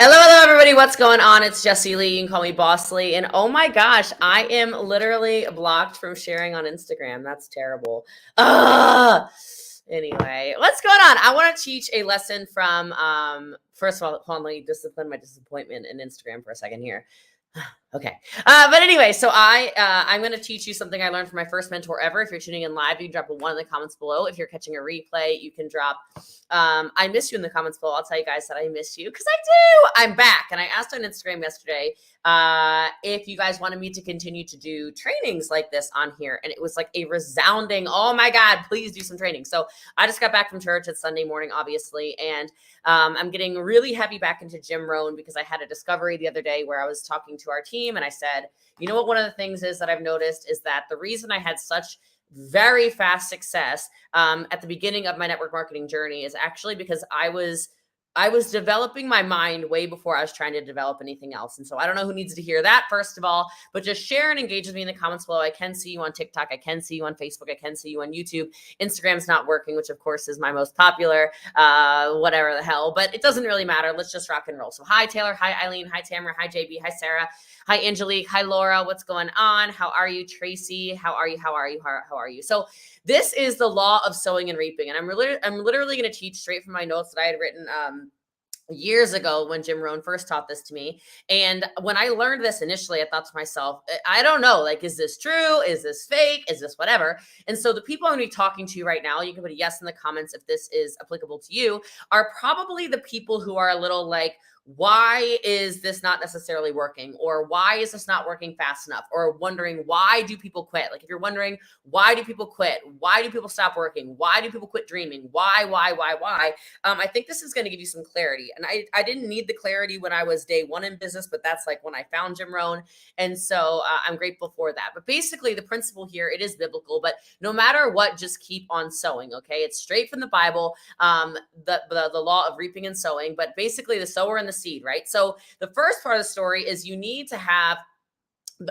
Hello, everybody. What's going on? It's Jessie Lee. You can call me Boss Lee. And oh my gosh, I am literally blocked from sharing on Instagram. That's terrible. Ugh. Anyway, what's going on? I want to teach a lesson from, first of all, hold on, let me discipline my disappointment in Instagram for a second here. Okay. But anyway, so I'm going to teach you something I learned from my first mentor ever. If you're tuning in live, you can drop a 1 in the comments below. If you're catching a replay, you can drop I miss you in the comments below. I'll tell you guys that I miss you because I do. I'm back. And I asked on Instagram yesterday if you guys wanted me to continue to do trainings like this on here. And it was like a resounding, oh my God, please do some training. So I just got back from church. It's Sunday morning, obviously. And I'm getting really heavy back into Jim Rohn because I had a discovery the other day where I was talking to our team and I said, you know what, one of the things is that I've noticed is that the reason I had such very fast success at the beginning of my network marketing journey is actually because I was developing my mind way before I was trying to develop anything else. And so I don't know who needs to hear that, first of all, but just share and engage with me in the comments below. I can see you on TikTok. I can see you on Facebook. I can see you on YouTube. Instagram's not working, which of course is my most popular, whatever the hell, but it doesn't really matter. Let's just rock and roll. So hi, Taylor. Hi, Eileen. Hi, Tamara. Hi, JB. Hi, Sarah. Hi, Angelique. Hi, Laura. What's going on? How are you, Tracy? How are you? How are you? How are you? So this is the law of sowing and reaping. And I'm literally going to teach straight from my notes that I had written years ago when Jim Rohn first taught this to me. And when I learned this initially, I thought to myself, I don't know, like, is this true? Is this fake? Is this whatever? And so the people I'm going to be talking to right now, you can put a yes in the comments if this is applicable to you, are probably the people who are a little like, why is this not necessarily working? Or why is this not working fast enough? Or wondering, why do people quit? Like if you're wondering, why do people quit? Why do people stop working? Why do people quit dreaming? Why? I think this is going to give you some clarity. And I didn't need the clarity when I was day one in business, but that's like when I found Jim Rohn. And so I'm grateful for that. But basically the principle here, it is biblical, but no matter what, just keep on sowing. Okay. It's straight from the Bible, the law of reaping and sowing, but basically the sower and the seed, right? So the first part of the story is you need to have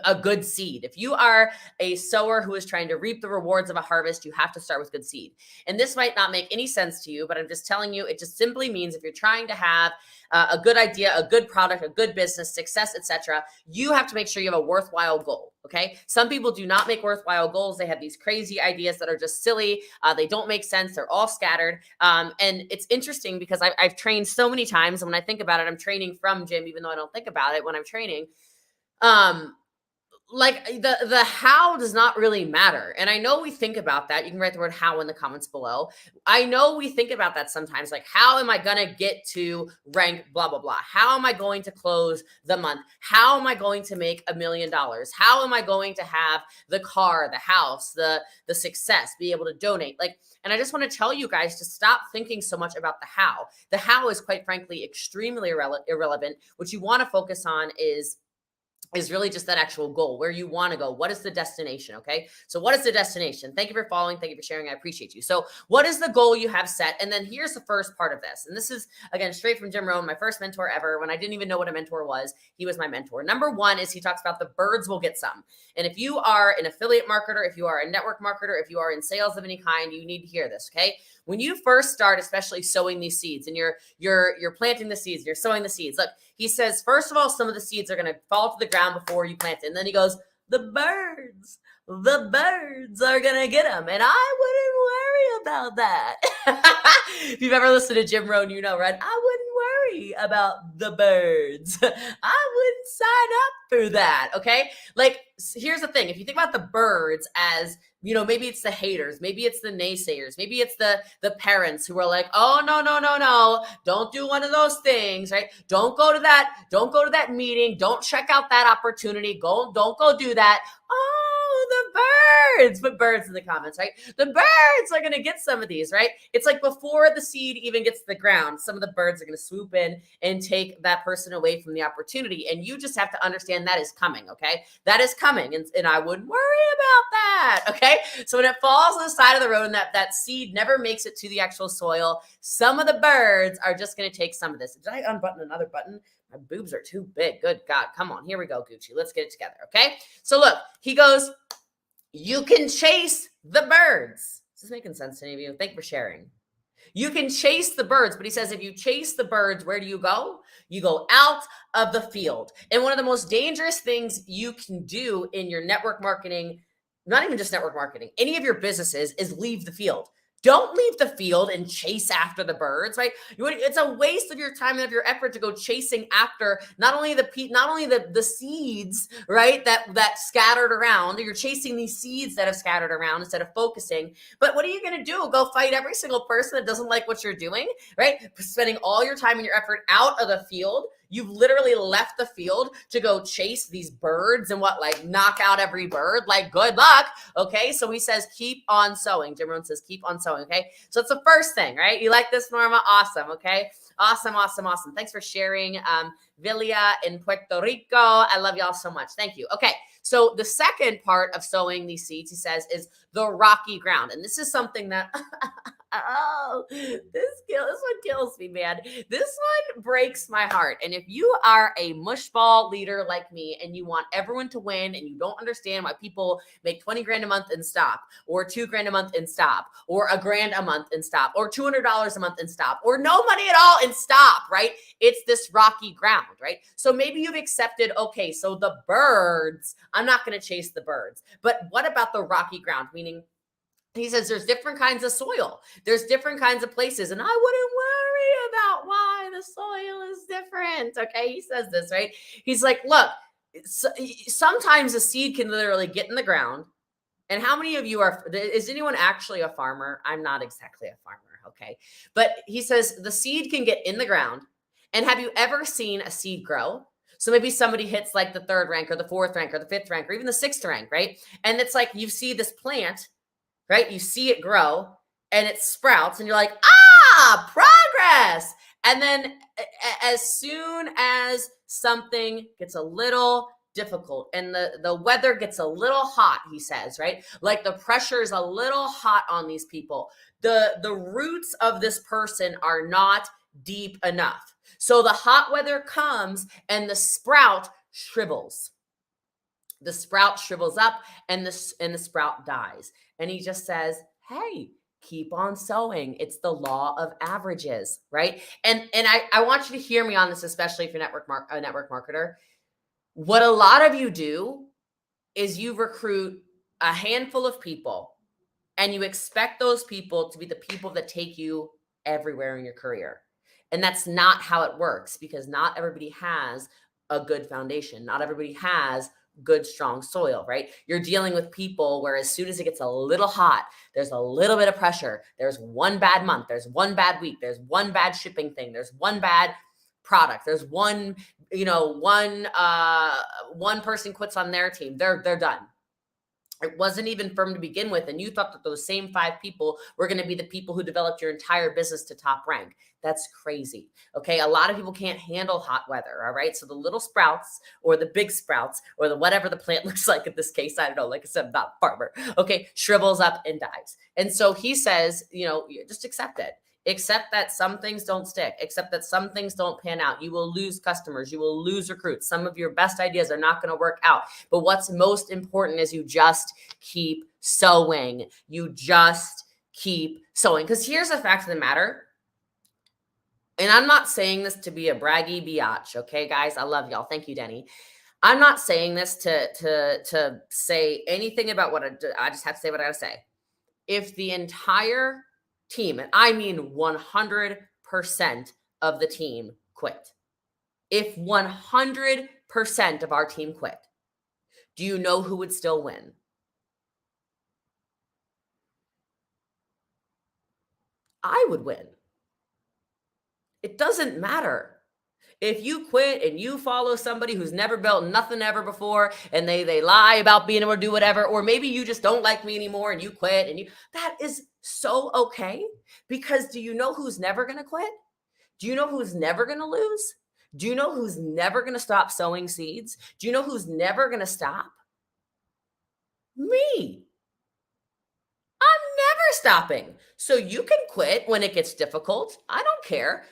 a good seed. If you are a sower who is trying to reap the rewards of a harvest, you have to start with good seed. And this might not make any sense to you, but I'm just telling you, it just simply means if you're trying to have a good idea, a good product, a good business, success, etc., you have to make sure you have a worthwhile goal. Okay. Some people do not make worthwhile goals. They have these crazy ideas that are just silly. They don't make sense. They're all scattered. And it's interesting because I've trained so many times. And when I think about it, I'm training from Jim, even though I don't think about it when I'm training. Like the how does not really matter. And I know we think about that. You can write the word how in the comments below. I know we think about that sometimes, like, how am I going to get to rank blah, blah, blah? How am I going to close the month? How am I going to make $1 million? How am I going to have the car, the house, the success, be able to donate? Like, and I just want to tell you guys to stop thinking so much about the how. The how is quite frankly extremely irrelevant. What you want to focus on is really just that actual goal, where you want to go. What is the destination? Okay. So what is the destination? Thank you for following. Thank you for sharing. I appreciate you. So what is the goal you have set? And then here's the first part of this. And this is, again, straight from Jim Rohn, my first mentor ever, when I didn't even know what a mentor was. He was my mentor. Number one is he talks about the birds will get some. And if you are an affiliate marketer, if you are a network marketer, if you are in sales of any kind, you need to hear this. Okay. When you first start, especially sowing these seeds and you're planting the seeds, you're sowing the seeds. Look, he says, first of all, some of the seeds are going to fall to the ground before you plant it. And then he goes, the birds are going to get them. And I wouldn't worry about that. If you've ever listened to Jim Rohn, you know, right? I wouldn't worry about the birds. I wouldn't sign up for that. Okay. Like, here's the thing. If you think about the birds as, you know, maybe it's the haters, maybe it's the naysayers, maybe it's the parents who are like, oh, no, don't do one of those things, right? Don't go to that meeting. Don't check out that opportunity. Don't go do that. Oh, the birds, put birds in the comments, right? The birds are going to get some of these, right? It's like before the seed even gets to the ground, some of the birds are going to swoop in and take that person away from the opportunity. And you just have to understand that is coming. Okay. That is coming. And I wouldn't worry about that. Okay. So when it falls on the side of the road and that seed never makes it to the actual soil, some of the birds are just going to take some of this. Did I unbutton another button? My boobs are too big. Good God. Come on. Here we go, Gucci. Let's get it together. Okay. So look, he goes, you can chase the birds. Is this making sense to any of you? Thank you for sharing. You can chase the birds, but he says if you chase the birds, where do you go? You go out of the field. And one of the most dangerous things you can do in your network marketing, not even just network marketing, any of your businesses, is leave the field. Don't leave the field and chase after the birds, right? It's a waste of your time and of your effort to go chasing after not only the seeds, right, that scattered around. You're chasing these seeds that have scattered around instead of focusing. But what are you going to do? Go fight every single person that doesn't like what you're doing, right? Spending all your time and your effort out of the field. You've literally left the field to go chase these birds and knock out every bird. Like, good luck. Okay. So he says, keep on sowing. Jim Rohn says, keep on sowing. Okay. So it's the first thing, right? You like this, Norma? Awesome. Okay. Awesome. Thanks for sharing. Villa in Puerto Rico. I love y'all so much. Thank you. Okay. So the second part of sowing these seeds, he says, is the rocky ground. And this is something that, this one kills me, man. This one breaks my heart. And if you are a mushball leader like me and you want everyone to win and you don't understand why people make 20 grand a month and stop, or 2 grand a month and stop, or $1 grand a month and stop, or $200 a month and stop, or no money at all and stop, right? It's this rocky ground, right? So maybe you've accepted, okay, so the birds, I'm not going to chase the birds. But what about the rocky ground? Meaning, he says there's different kinds of soil. There's different kinds of places. And I wouldn't worry about why the soil is different. Okay. He says this, right? He's like, look, sometimes a seed can literally get in the ground. And how many of you is anyone actually a farmer? I'm not exactly a farmer. Okay. But he says the seed can get in the ground. And have you ever seen a seed grow? So maybe somebody hits like the 3rd rank or the 4th rank or the 5th rank or even the 6th rank, right? And it's like you see this plant, right? You see it grow and it sprouts and you're like, progress. And then as soon as something gets a little difficult and the weather gets a little hot, he says, right? Like the pressure is a little hot on these people. The roots of this person are not deep enough. So the hot weather comes and the sprout shrivels. The sprout shrivels up and the sprout dies. And he just says, hey, keep on sowing. It's the law of averages, right? And I want you to hear me on this, especially if you're a network marketer. What a lot of you do is you recruit a handful of people and you expect those people to be the people that take you everywhere in your career. And that's not how it works, because not everybody has a good foundation. Not everybody has good, strong soil, right? You're dealing with people where as soon as it gets a little hot, there's a little bit of pressure. There's one bad month. There's one bad week. There's one bad shipping thing. There's one bad product. There's one person quits on their team. They're done. It wasn't even firm to begin with. And you thought that those same 5 people were going to be the people who developed your entire business to top rank. That's crazy. Okay. A lot of people can't handle hot weather. All right. So the little sprouts or the big sprouts or the whatever the plant looks like in this case, I don't know. Like I said, I'm not a farmer. Okay. Shrivels up and dies. And so he says, just accept it. Accept that some things don't stick, accept that some things don't pan out. You will lose customers. You will lose recruits. Some of your best ideas are not going to work out. But what's most important is you just keep sowing. You just keep sowing. Because here's the fact of the matter. And I'm not saying this to be a braggy biatch. Okay, guys, I love y'all. Thank you, Denny. I'm not saying this to say anything about what I just have to say what I got to say. If the entire team, and I mean 100% of the team quit. If 100% of our team quit, do you know who would still win? I would win. It doesn't matter. If you quit and you follow somebody who's never built nothing ever before and they lie about being able to do whatever, or maybe you just don't like me anymore and you quit that is so okay. Because do you know who's never going to quit? Do you know who's never going to lose? Do you know who's never going to stop sowing seeds? Do you know who's never going to stop? Me. I'm never stopping. So you can quit when it gets difficult. I don't care.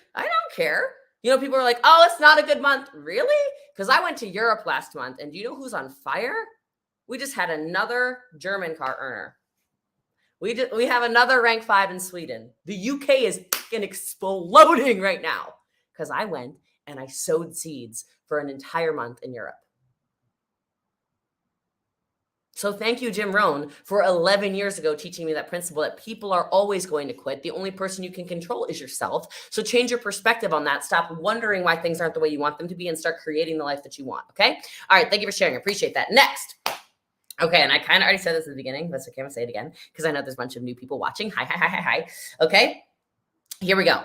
People are like, oh, it's not a good month. Really? Because I went to Europe last month, and do you know who's on fire? We just had another German car earner. We have another rank 5 in Sweden. The UK is exploding right now because I went and I sowed seeds for an entire month in Europe. So thank you, Jim Rohn, for 11 years ago teaching me that principle that people are always going to quit. The only person you can control is yourself. So change your perspective on that. Stop wondering why things aren't the way you want them to be and start creating the life that you want. Okay. All right. Thank you for sharing. I appreciate that. Next. Okay. And I kind of already said this at the beginning, but okay, I'm gonna say it again because I know there's a bunch of new people watching. Hi. Okay. Here we go.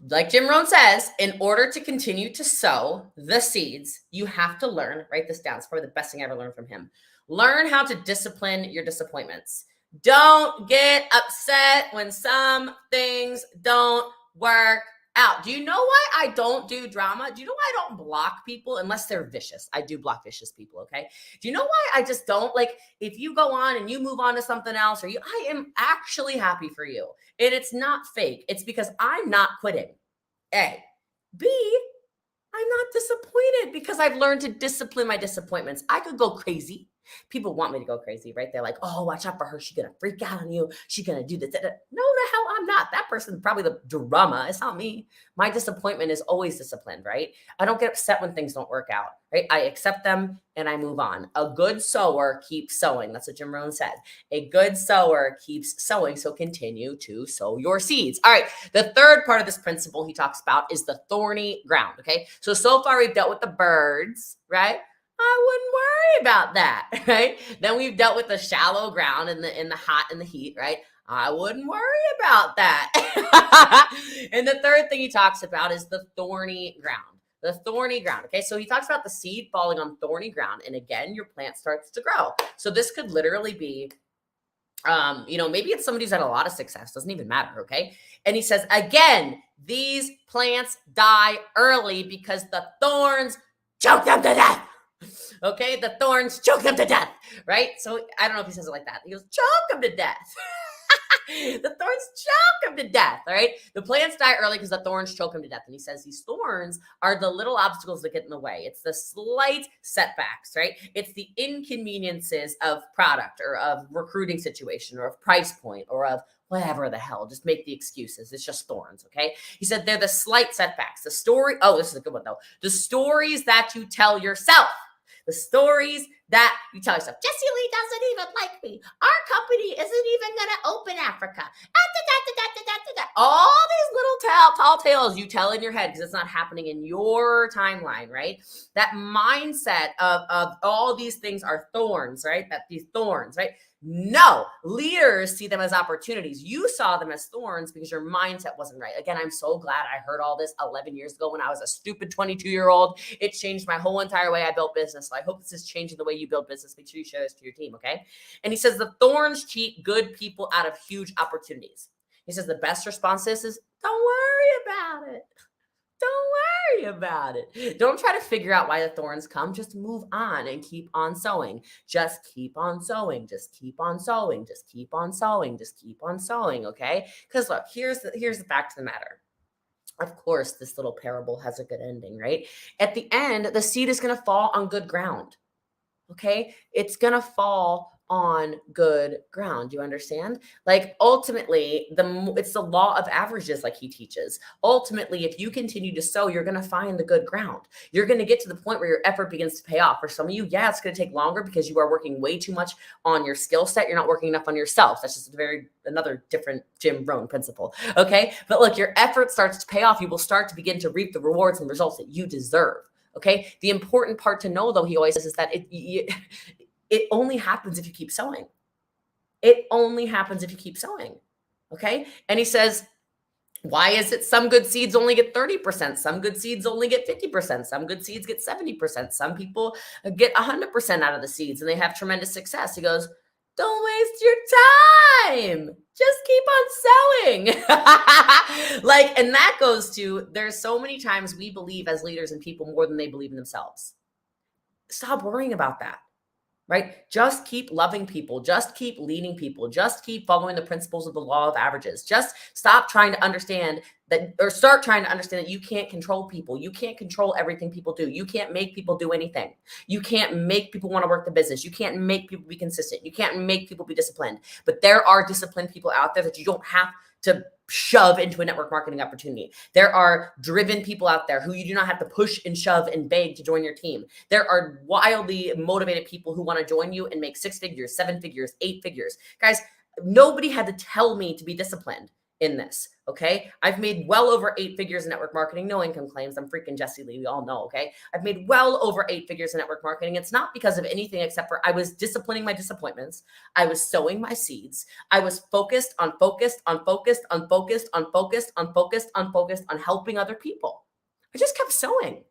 Like Jim Rohn says, in order to continue to sow the seeds, you have to learn, write this down. It's probably the best thing I ever learned from him. Learn how to discipline your disappointments. Don't get upset when some things don't work out. Do you know why I don't do drama? Do you know why I don't block people unless they're vicious? I do block vicious people, okay? Do you know why I just don't? Like, if you go on and you move on to something else, I am actually happy for you. And it's not fake. It's because I'm not quitting. A. B. I'm not disappointed because I've learned to discipline my disappointments. I could go crazy. People want me to go crazy, right? They're like, oh, watch out for her. She's going to freak out on you. She's going to do this. No, the hell I'm not. That person's probably the drama. It's not me. My disappointment is always disciplined, right? I don't get upset when things don't work out, right? I accept them and I move on. A good sower keeps sowing. That's what Jim Rohn said. A good sower keeps sowing. So continue to sow your seeds. All right. The third part of this principle he talks about is the thorny ground. Okay. So far we've dealt with the birds, right? I wouldn't worry about that, right? Then we've dealt with the shallow ground and the hot and the heat, right? I wouldn't worry about that. And the third thing he talks about is the thorny ground. The thorny ground. Okay. So he talks about the seed falling on thorny ground. And again, your plant starts to grow. So this could literally be, maybe it's somebody who's had a lot of success. Doesn't even matter. Okay. And he says, again, these plants die early because the thorns choke them to death. Okay, the thorns choke them to death, right? So I don't know if he says it like that. He goes, choke them to death. The thorns choke them to death, all right? The plants die early because the thorns choke them to death. And he says these thorns are the little obstacles that get in the way. It's the slight setbacks, right? It's the inconveniences of product or of recruiting situation or of price point or of whatever the hell. Just make the excuses. It's just thorns, okay? He said they're the slight setbacks. This is a good one though. The stories that you tell yourself. The stories that you tell yourself. Jessie Lee doesn't even like me. Our company isn't even going to open Africa. All these little tall tales you tell in your head because it's not happening in your timeline, right? That mindset of all these things are thorns, right? That these thorns, right? No, leaders see them as opportunities. You saw them as thorns because your mindset wasn't right. Again, I'm so glad I heard all this 11 years ago when I was a stupid 22-year-old. It changed my whole entire way I built business. So I hope this is changing the way you build business. Make sure you share this to your team, okay? And he says the thorns cheat good people out of huge opportunities. He says the best response to this is don't worry about it. Don't worry about it. Don't try to figure out why the thorns come. Just move on and keep on sowing. Just keep on sowing. Just keep on sowing. Just keep on sowing. Just keep on sowing. Okay? Because look, here's the fact of the matter. Of course, this little parable has a good ending, right? At the end, the seed is going to fall on good ground. Okay? It's going to fall on good ground. You understand? Like ultimately, it's the law of averages, like he teaches. Ultimately, if you continue to sow, you're going to find the good ground. You're going to get to the point where your effort begins to pay off. For some of you, yeah, it's going to take longer because you are working way too much on your skill set. You're not working enough on yourself. That's just another different Jim Rohn principle. Okay. But look, your effort starts to pay off. You will start to begin to reap the rewards and results that you deserve. Okay. The important part to know, though, he always says, is that it only happens if you keep sowing. It only happens if you keep sowing. Okay. And he says, why is it some good seeds only get 30%? Some good seeds only get 50%. Some good seeds get 70%. Some people get 100% out of the seeds and they have tremendous success. He goes, don't waste your time. Just keep on sowing. And that goes to, there's so many times we believe as leaders in people more than they believe in themselves. Stop worrying about that. right? Just keep loving people. Just keep leading people. Just keep following the principles of the law of averages. Just stop trying to understand that, or start trying to understand that you can't control people. You can't control everything people do. You can't make people do anything. You can't make people want to work the business. You can't make people be consistent. You can't make people be disciplined. But there are disciplined people out there that you don't have to shove into a network marketing opportunity. There are driven people out there who you do not have to push and shove and beg to join your team. There are wildly motivated people who want to join you and make 6 figures, 7 figures, 8 figures. Guys, nobody had to tell me to be disciplined in this. Okay. I've made well over 8 figures in network marketing. No income claims. I'm freaking Jessie Lee. We all know. Okay. I've made well over 8 figures in network marketing. It's not because of anything except for I was disciplining my disappointments. I was sowing my seeds. I was focused on helping other people. I just kept sowing.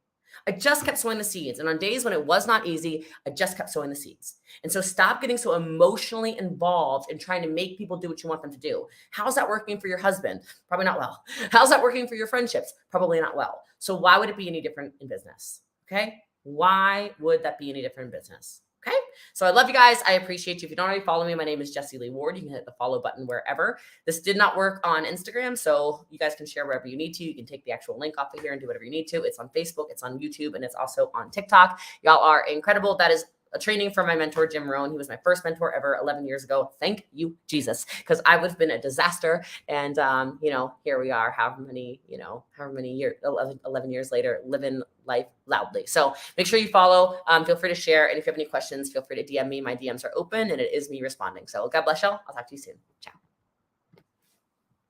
I just kept sowing the seeds. And on days when it was not easy, I just kept sowing the seeds. And so stop getting so emotionally involved in trying to make people do what you want them to do. How's that working for your husband? Probably not well. How's that working for your friendships? Probably not well. So why would it be any different in business? Okay. Why would that be any different in business? Okay. So I love you guys. I appreciate you. If you don't already follow me, my name is Jessie Lee Ward. You can hit the follow button wherever. This did not work on Instagram, so you guys can share wherever you need to. You can take the actual link off of here and do whatever you need to. It's on Facebook, it's on YouTube, and it's also on TikTok. Y'all are incredible. That is a training from my mentor, Jim Rohn. He was my first mentor ever 11 years ago. Thank you, Jesus, because I would have been a disaster. And, here we are, however many years, 11 years later, living life loudly. So make sure you follow. Feel free to share. And if you have any questions, feel free to DM me. My DMs are open and it is me responding. So God bless y'all. I'll talk to you soon. Ciao.